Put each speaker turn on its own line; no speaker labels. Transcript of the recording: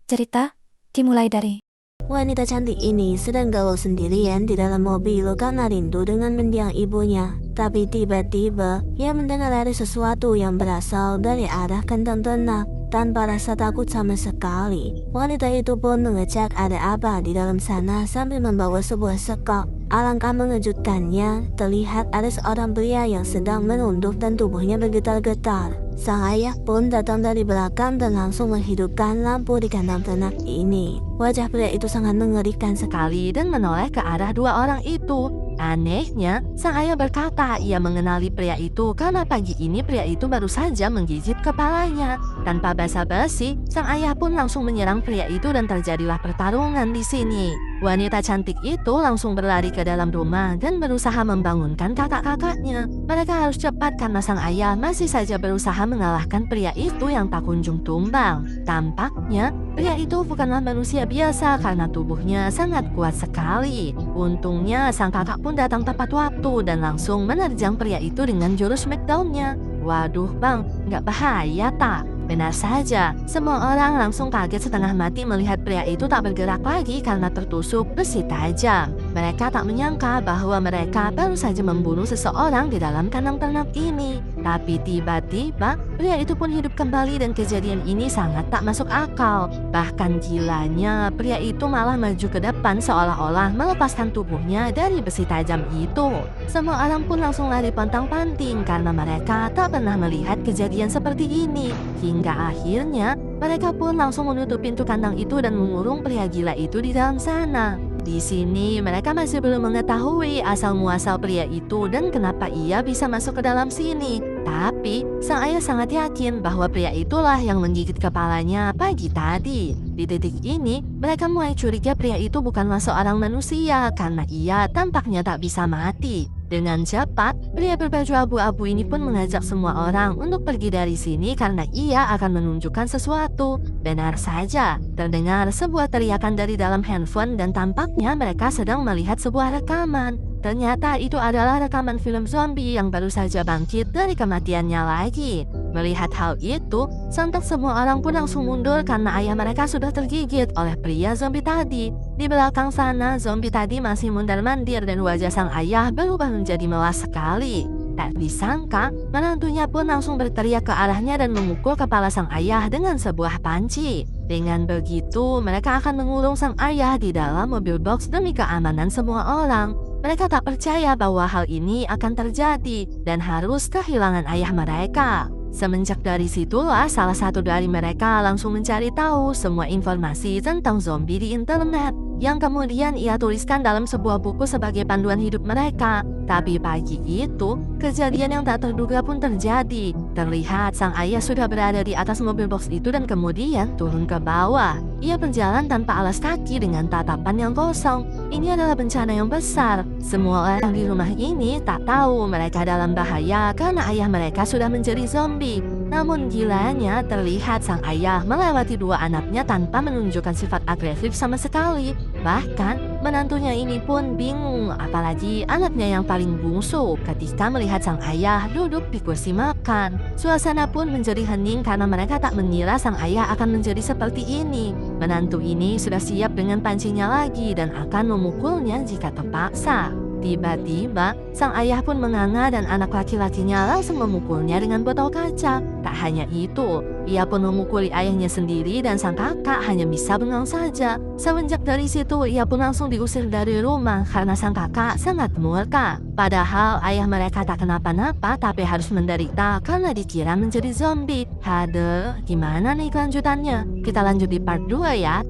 Cerita dimulai dari
Wanita cantik ini sedang galau sendirian di dalam mobil karena rindu dengan mendiang ibunya. Tapi tiba-tiba ia mendengar ada sesuatu yang berasal dari arah kandang ternak. Tanpa rasa takut sama sekali, wanita itu pun mengecek ada apa di dalam sana sambil membawa sebuah sekop. Alangkah mengejutkannya, terlihat ada seorang pria yang sedang menunduk dan tubuhnya bergetar-getar. Sang ayah pun datang dari belakang dan langsung menghidupkan lampu di kandang ternak ini. Wajah pria itu sangat mengerikan sekali dan menoleh ke arah dua orang itu. Anehnya, sang ayah berkata ia mengenali pria itu karena pagi ini pria itu baru saja menggigit kepalanya. Tanpa basa-basi, sang ayah pun langsung menyerang pria itu dan terjadilah pertarungan di sini. Wanita cantik itu langsung berlari ke dalam rumah dan berusaha membangunkan kakak-kakaknya. Mereka harus cepat karena sang ayah masih saja berusaha mengalahkan pria itu yang tak kunjung tumbang. Tampaknya, pria itu bukanlah manusia biasa karena tubuhnya sangat kuat sekali. Untungnya, sang kakak pun datang tepat waktu dan langsung menerjang pria itu dengan jurus smackdown-nya. Waduh bang, nggak bahaya tak? Benar saja, semua orang langsung kaget setengah mati melihat pria itu tak bergerak lagi karena tertusuk besi tajam. Mereka tak menyangka bahwa mereka baru saja membunuh seseorang di dalam kandang ternak ini. Tapi tiba-tiba, pria itu pun hidup kembali dan kejadian ini sangat tak masuk akal. Bahkan gilanya, pria itu malah maju ke depan seolah-olah melepaskan tubuhnya dari besi tajam itu. Semua orang pun langsung lari pontang-panting karena mereka tak pernah melihat kejadian seperti ini. Hingga akhirnya, mereka pun langsung menutup pintu kandang itu dan mengurung pria gila itu di dalam sana. Di sini, mereka masih belum mengetahui asal-muasal pria itu dan kenapa ia bisa masuk ke dalam sini. Tapi, sang ayah sangat yakin bahwa pria itulah yang menggigit kepalanya pagi tadi. Di titik ini, mereka mulai curiga pria itu bukanlah seorang manusia karena ia tampaknya tak bisa mati. Dengan cepat, pria berbaju abu-abu ini pun mengajak semua orang untuk pergi dari sini karena ia akan menunjukkan sesuatu. Benar saja, terdengar sebuah teriakan dari dalam handphone dan tampaknya mereka sedang melihat sebuah rekaman. Ternyata itu adalah rekaman film zombie yang baru saja bangkit dari kematiannya lagi. Melihat hal itu, sontak semua orang pun langsung mundur karena ayah mereka sudah tergigit oleh pria zombie tadi. Di belakang sana, zombie tadi masih mundar-mandir dan wajah sang ayah berubah menjadi melas sekali. Tak disangka, menantunya pun langsung berteriak ke arahnya dan memukul kepala sang ayah dengan sebuah panci. Dengan begitu, mereka akan mengurung sang ayah di dalam mobil box demi keamanan semua orang. Mereka tak percaya bahwa hal ini akan terjadi dan harus kehilangan ayah mereka. Semenjak dari situlah salah satu dari mereka langsung mencari tahu semua informasi tentang zombie di internet yang kemudian ia tuliskan dalam sebuah buku sebagai panduan hidup mereka. Tapi pagi itu, kejadian yang tak terduga pun terjadi. Terlihat sang ayah sudah berada di atas mobil box itu dan kemudian turun ke bawah. Ia berjalan tanpa alas kaki dengan tatapan yang kosong. Ini adalah bencana yang besar. Semua orang di rumah ini tak tahu mereka dalam bahaya karena ayah mereka sudah menjadi zombie. Namun gilanya terlihat sang ayah melewati dua anaknya tanpa menunjukkan sifat agresif sama sekali. Bahkan menantunya ini pun bingung, apalagi anaknya yang paling bungsu ketika melihat sang ayah duduk di kursi makan. Suasana pun menjadi hening karena mereka tak mengira sang ayah akan menjadi seperti ini. Menantu ini sudah siap dengan pancinya lagi dan akan memukulnya jika terpaksa. Tiba-tiba, sang ayah pun menganga dan anak laki-lakinya langsung memukulnya dengan botol kaca. Tak hanya itu, ia pun memukuli ayahnya sendiri dan sang kakak hanya bisa bengong saja. Semenjak dari situ, ia pun langsung diusir dari rumah karena sang kakak sangat murka. Padahal ayah mereka tak kenapa-napa tapi harus menderita karena dikira menjadi zombie. Haduh, gimana nih kelanjutannya? Kita lanjut di part 2 ya.